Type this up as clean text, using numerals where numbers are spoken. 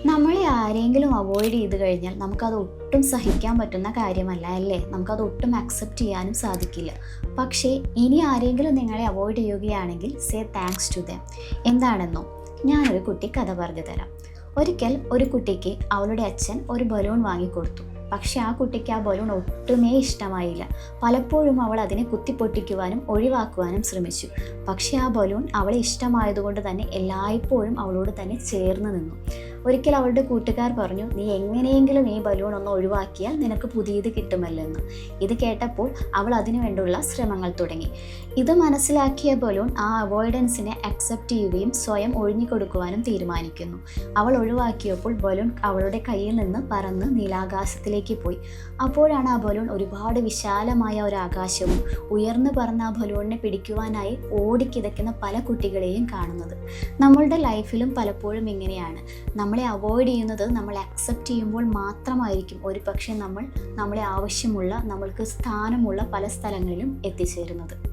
നമ്മളെ ആരെങ്കിലും അവോയ്ഡ് ചെയ്ത് കഴിഞ്ഞാൽ നമുക്കത് ഒട്ടും സഹിക്കാൻ പറ്റുന്ന കാര്യമല്ല അല്ലേ? നമുക്കത് ഒട്ടും അക്സെപ്റ്റ് ചെയ്യാനും സാധിക്കില്ല. പക്ഷേ ഇനി ആരെങ്കിലും നിങ്ങളെ അവോയ്ഡ് ചെയ്യുകയാണെങ്കിൽ സേ താങ്ക്സ് ടു ദം. എന്താണെന്നോ, ഞാനൊരു കുട്ടി കഥ പറഞ്ഞു തരാം. ഒരിക്കൽ ഒരു കുട്ടിക്ക് അവളുടെ അച്ഛൻ ഒരു ബലൂൺ വാങ്ങിക്കൊടുത്തു. പക്ഷെ ആ കുട്ടിക്ക് ആ ബലൂൺ ഒട്ടുമേ ഇഷ്ടമായില്ല. പലപ്പോഴും അവൾ അതിനെ കുത്തിപ്പൊട്ടിക്കുവാനും ഒഴിവാക്കുവാനും ശ്രമിച്ചു. പക്ഷെ ആ ബലൂൺ അവളെ ഇഷ്ടമായതുകൊണ്ട് തന്നെ എല്ലായ്പ്പോഴും അവളോട് തന്നെ ചേർന്ന് നിന്നു. ഒരിക്കൽ അവളുടെ കൂട്ടുകാർ പറഞ്ഞു, നീ എങ്ങനെയെങ്കിലും ഈ ബലൂൺ ഒന്ന് ഒഴിവാക്കിയാൽ നിനക്ക് പുതിയത് കിട്ടുമല്ലെന്ന്. ഇത് കേട്ടപ്പോൾ അവൾ അതിനു വേണ്ടിയുള്ള ശ്രമങ്ങൾ തുടങ്ങി. ഇത് മനസ്സിലാക്കിയ ബലൂൺ ആ അവോയ്ഡൻസിനെ അക്സെപ്റ്റ് ചെയ്യുകയും സ്വയം ഒഴിഞ്ഞു കൊടുക്കുവാനും തീരുമാനിക്കുന്നു. അവൾ ഒഴിവാക്കിയപ്പോൾ ബലൂൺ അവളുടെ കയ്യിൽ നിന്ന് പറന്ന് നീലാകാശത്തിലേക്ക് പോയി. അപ്പോഴാണ് ആ ബലൂൺ ഒരുപാട് വിശാലമായ ഒരു ആകാശവും ഉയർന്നു പറന്ന ആ ബലൂണിനെ പിടിക്കുവാനായി ഓടിക്കിതയ്ക്കുന്ന പല കുട്ടികളെയും കാണുന്നത്. നമ്മളുടെ ലൈഫിലും പലപ്പോഴും ഇങ്ങനെയാണ്. നമ്മളെ അവോയ്ഡ് ചെയ്യുന്നത് നമ്മൾ അക്സെപ്റ്റ് ചെയ്യുമ്പോൾ മാത്രമായിരിക്കും ഒരു പക്ഷേ നമ്മളെ ആവശ്യമുള്ള, നമ്മൾക്ക് സ്ഥാനമുള്ള പല സ്ഥലങ്ങളിലും എത്തിച്ചേരുന്നത്.